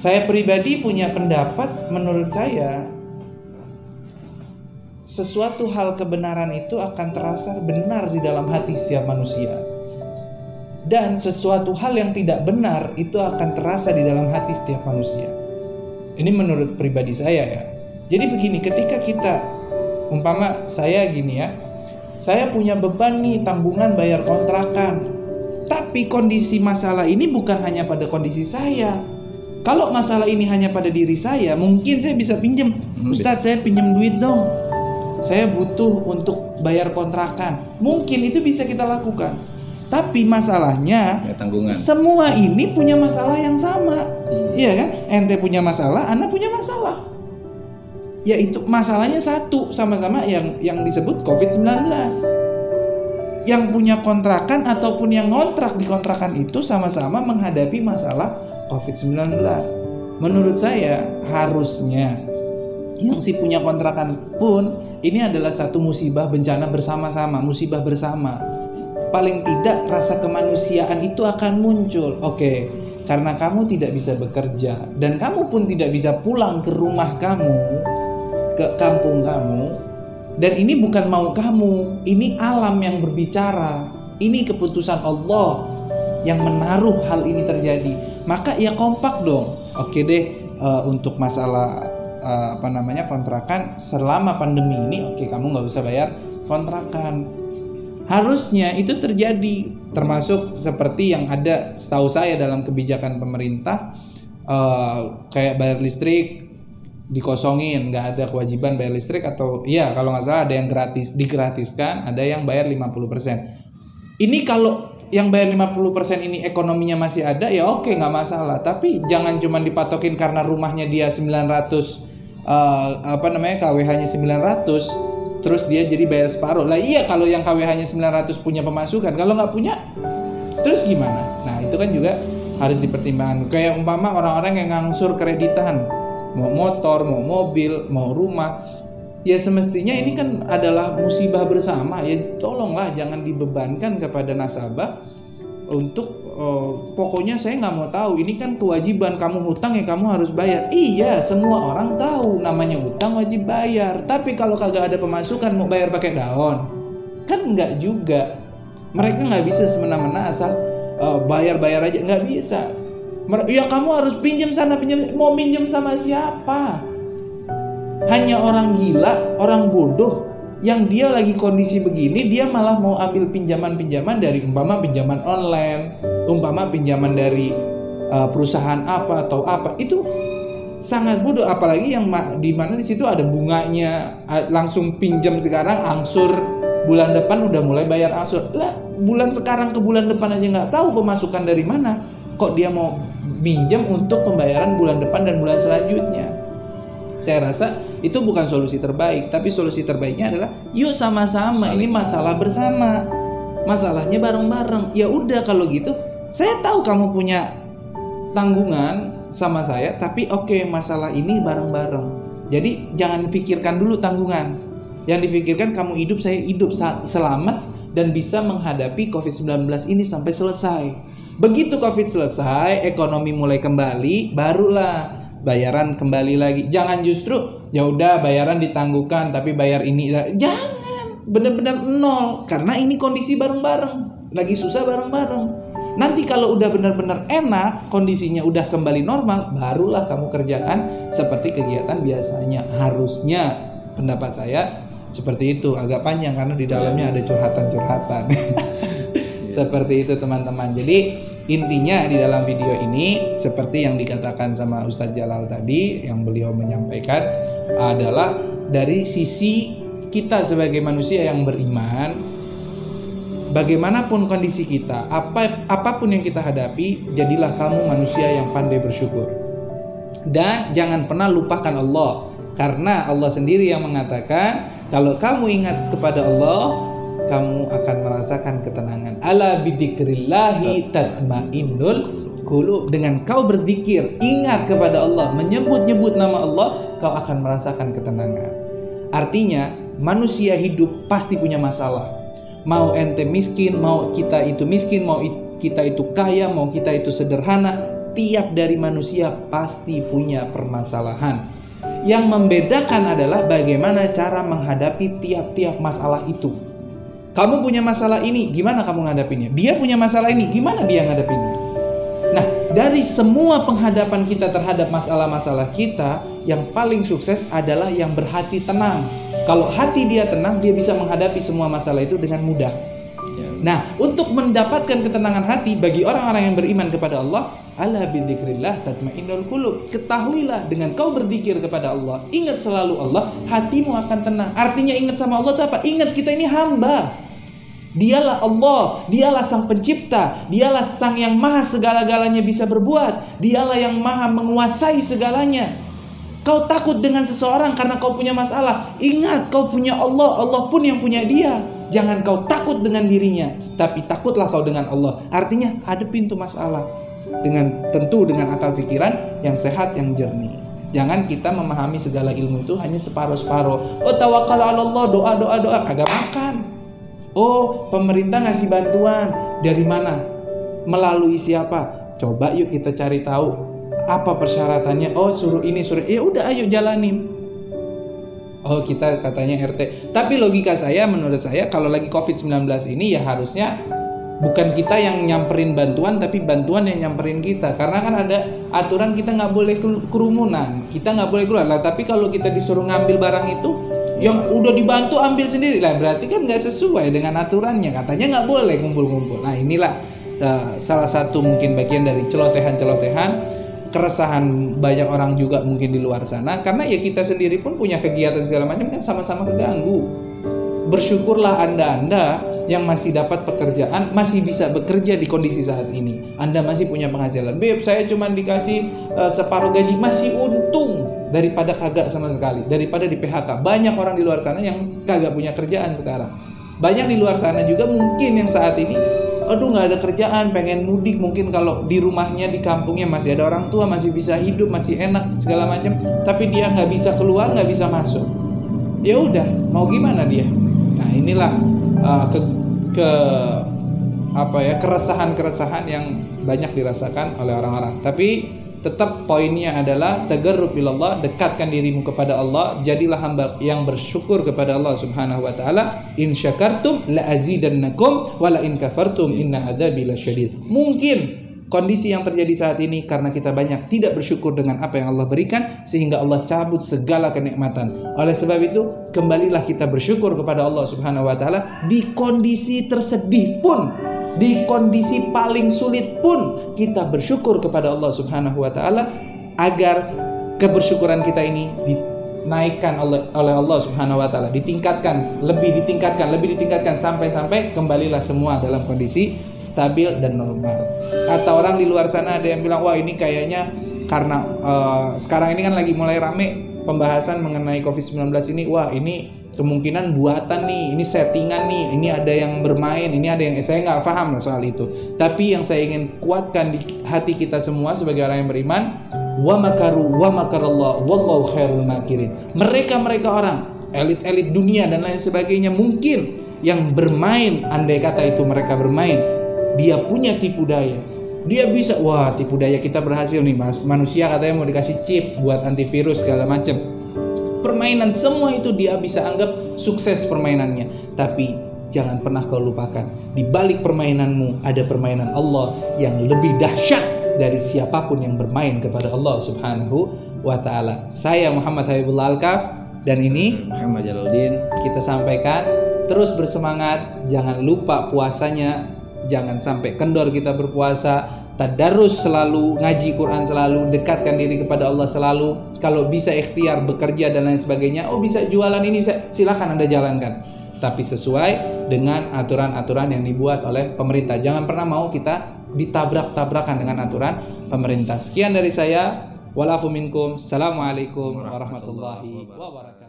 Saya pribadi punya pendapat, menurut saya sesuatu hal kebenaran itu akan terasa benar di dalam hati setiap manusia. Dan sesuatu hal yang tidak benar itu akan terasa di dalam hati setiap manusia. Ini menurut pribadi saya ya. Jadi begini, ketika kita, umpama saya gini ya, saya punya beban nih, tanggungan bayar kontrakan. Tapi kondisi masalah ini bukan hanya pada kondisi saya. Kalau masalah ini hanya pada diri saya, mungkin saya bisa pinjam. Ustadz, saya pinjam duit dong. Saya butuh untuk bayar kontrakan. Mungkin itu bisa kita lakukan. Tapi masalahnya, ya, tanggungan. Semua ini punya masalah yang sama. Iya kan? Ente punya masalah, Anda punya masalah. Yaitu masalahnya satu, sama-sama yang disebut COVID-19. Yang punya kontrakan ataupun yang ngontrak di kontrakan itu sama-sama menghadapi masalah COVID-19. Menurut saya harusnya yang si punya kontrakan pun ini adalah satu musibah bencana bersama-sama, musibah bersama. Paling tidak rasa kemanusiaan itu akan muncul. Oke, karena kamu tidak bisa bekerja dan kamu pun tidak bisa pulang ke rumah kamu, ke kampung kamu, dan ini bukan mau kamu, ini alam yang berbicara. Ini keputusan Allah yang menaruh hal ini terjadi. Maka ya kompak dong. Oke deh, untuk masalah kontrakan selama pandemi ini, oke, kamu nggak usah bayar kontrakan. Harusnya itu terjadi, termasuk seperti yang ada setahu saya dalam kebijakan pemerintah, kayak bayar listrik dikosongin, nggak ada kewajiban bayar listrik, atau iya kalau nggak salah ada yang digratiskan, ada yang bayar 50%. Ini kalau yang bayar 50% ini ekonominya masih ada, ya oke, nggak masalah. Tapi jangan cuma dipatokin karena rumahnya dia 900, KWH-nya 900, terus dia jadi bayar separuh. Lah iya, kalau yang KWH-nya 900 punya pemasukan, kalau nggak punya, terus gimana? Nah itu kan juga harus dipertimbangkan. Kayak umpama orang-orang yang ngangsur kreditan, mau motor, mau mobil, mau rumah, ya semestinya ini kan adalah musibah bersama. Ya tolonglah jangan dibebankan kepada nasabah untuk pokoknya saya nggak mau tahu, ini kan kewajiban, kamu hutang ya kamu harus bayar. Iya, semua orang tahu namanya hutang wajib bayar. Tapi kalau kagak ada pemasukan mau bayar pakai daun, kan nggak juga. Mereka nggak bisa semena-mena asal bayar-bayar aja, nggak bisa. Ya kamu harus pinjam sana pinjam, mau pinjam sama siapa? Hanya orang gila, orang bodoh yang dia lagi kondisi begini, dia malah mau ambil pinjaman-pinjaman dari umpama pinjaman online, umpama pinjaman dari perusahaan apa atau apa. Itu sangat bodoh, apalagi yang di mana di situ ada bunganya, langsung pinjam sekarang, angsur bulan depan udah mulai bayar angsur. Lah, bulan sekarang ke bulan depan aja nggak tahu pemasukan dari mana, kok dia mau minjem untuk pembayaran bulan depan dan bulan selanjutnya. Saya rasa itu bukan solusi terbaik, tapi solusi terbaiknya adalah yuk sama-sama, ini masalah bersama, masalahnya bareng-bareng. Ya udah kalau gitu, saya tahu kamu punya tanggungan sama saya, tapi oke, masalah ini bareng-bareng. Jadi jangan pikirkan dulu tanggungan, yang dipikirkan kamu hidup, saya hidup, selamat dan bisa menghadapi COVID-19 ini sampai selesai. Begitu COVID selesai, ekonomi mulai kembali, barulah bayaran kembali lagi. Jangan justru ya udah bayaran ditangguhkan tapi bayar ini, jangan, benar-benar nol, karena ini kondisi bareng-bareng, lagi susah bareng-bareng. Nanti kalau udah benar-benar enak, kondisinya udah kembali normal, barulah kamu kerjaan seperti kegiatan biasanya. Harusnya pendapat saya seperti itu. Agak panjang karena di dalamnya ada curhatan-curhatan. Seperti itu teman-teman. Jadi intinya di dalam video ini seperti yang dikatakan sama Ustadz Jalal tadi, yang beliau menyampaikan adalah dari sisi kita sebagai manusia yang beriman, bagaimanapun kondisi kita, apapun yang kita hadapi, jadilah kamu manusia yang pandai bersyukur. Dan jangan pernah lupakan Allah, karena Allah sendiri yang mengatakan kalau kamu ingat kepada Allah, kamu akan merasakan ketenangan. Ala bidzikrillahi tatmainnul qulub. Dengan kau berzikir, ingat kepada Allah, menyebut-nyebut nama Allah, kau akan merasakan ketenangan. Artinya, manusia hidup pasti punya masalah. Mau ente miskin, mau kita itu miskin, mau kita itu kaya, mau kita itu sederhana, setiap dari manusia pasti punya permasalahan. Yang membedakan adalah bagaimana cara menghadapi tiap-tiap masalah itu. Kamu punya masalah ini, gimana kamu menghadapinya? Dia punya masalah ini, gimana dia menghadapinya? Nah, dari semua penghadapan kita terhadap masalah-masalah kita, yang paling sukses adalah yang berhati tenang. Kalau hati dia tenang, dia bisa menghadapi semua masalah itu dengan mudah. Nah, untuk mendapatkan ketenangan hati bagi orang-orang yang beriman kepada Allah, ala bidzikrillah tatmainnul qulub. Ketahuilah dengan kau berzikir kepada Allah, ingat selalu Allah, hatimu akan tenang. Artinya ingat sama Allah itu apa? Ingat kita ini hamba. Dialah Allah, dialah sang pencipta, dialah sang yang maha segala-galanya bisa berbuat, dialah yang maha menguasai segalanya. Kau takut dengan seseorang karena kau punya masalah, ingat kau punya Allah, Allah pun yang punya dia. Jangan kau takut dengan dirinya, tapi takutlah kau dengan Allah. Artinya hadapin tuh masalah tentu dengan akal pikiran yang sehat, yang jernih. Jangan kita memahami segala ilmu itu hanya separuh-separuh. Oh, tawakal ala Allah, doa, kagak makan. Oh, pemerintah ngasih bantuan dari mana? Melalui siapa? Coba yuk kita cari tahu apa persyaratannya. Oh, suruh ini, suruh. Ya udah, ayo jalanin. Oh, kita katanya RT. Tapi logika saya, menurut saya, kalau lagi COVID-19 ini ya harusnya bukan kita yang nyamperin bantuan, tapi bantuan yang nyamperin kita. Karena kan ada aturan kita nggak boleh kerumunan, kita nggak boleh keluar lah. Tapi kalau kita disuruh ngambil barang itu, yang udah dibantu ambil sendiri lah, berarti kan nggak sesuai dengan aturannya. Katanya nggak boleh ngumpul-ngumpul. Nah, inilah salah satu mungkin bagian dari celotehan-celotehan, keresahan banyak orang juga mungkin di luar sana, karena ya kita sendiri pun punya kegiatan segala macam kan sama-sama keganggu. Bersyukurlah Anda yang masih dapat pekerjaan, masih bisa bekerja di kondisi saat ini. Anda masih punya penghasilan. Beb, saya cuma dikasih separuh gaji, masih untung daripada kagak sama sekali, daripada di PHK. Banyak orang di luar sana yang kagak punya kerjaan sekarang. Banyak di luar sana juga mungkin yang saat ini aduh nggak ada kerjaan, pengen mudik, mungkin kalau di rumahnya, di kampungnya masih ada orang tua, masih bisa hidup, masih enak segala macam, tapi dia nggak bisa keluar, nggak bisa masuk. Ya udah, mau gimana dia? Nah, inilah keresahan-keresahan yang banyak dirasakan oleh orang-orang. Tapi tetap poinnya adalah tagarrub ilallah, dekatkan dirimu kepada Allah, jadilah hamba yang bersyukur kepada Allah Subhanahu wa taala. In syakartum la azidannakum wa la in kafartum inna adzabi lasyadid. Mungkin kondisi yang terjadi saat ini karena kita banyak tidak bersyukur dengan apa yang Allah berikan, sehingga Allah cabut segala kenikmatan. Oleh sebab itu, kembalilah kita bersyukur kepada Allah Subhanahu wa taala di kondisi tersedih pun. Di kondisi paling sulit pun kita bersyukur kepada Allah Subhanahu wa taala, agar kebersyukuran kita ini dinaikkan oleh Allah Subhanahu wa taala, ditingkatkan, lebih ditingkatkan sampai kembalilah semua dalam kondisi stabil dan normal. Kata orang di luar sana ada yang bilang, wah ini kayaknya karena sekarang ini kan lagi mulai rame pembahasan mengenai COVID-19 ini, wah ini kemungkinan buatan nih, ini settingan nih, ini ada yang bermain, ini ada yang, saya nggak paham soal itu. Tapi yang saya ingin kuatkan di hati kita semua sebagai orang yang beriman, wa makaru wa makarallah wallahu khairul makirin. Mereka orang elit-elit dunia dan lain sebagainya mungkin yang bermain, andai kata itu mereka bermain, dia punya tipu daya. Dia bisa, wah tipu daya kita berhasil nih, manusia katanya mau dikasih chip buat antivirus segala macam. Permainan semua itu dia bisa anggap sukses permainannya. Tapi jangan pernah kau lupakan, di balik permainanmu ada permainan Allah yang lebih dahsyat dari siapapun yang bermain kepada Allah Subhanahu wa taala. Saya Muhammad Habibullah Alkaf dan ini Muhammad Jalaluddin. Kita sampaikan terus bersemangat, jangan lupa puasanya, jangan sampai kendor kita berpuasa. Tadarus selalu, ngaji Quran selalu, dekatkan diri kepada Allah selalu. Kalau bisa ikhtiar bekerja dan lain sebagainya, oh bisa jualan ini, silakan Anda jalankan. Tapi sesuai dengan aturan-aturan yang dibuat oleh pemerintah. Jangan pernah mau kita ditabrak-tabrakan dengan aturan pemerintah. Sekian dari saya. Walafu minkum. Assalamualaikum warahmatullahi wabarakatuh.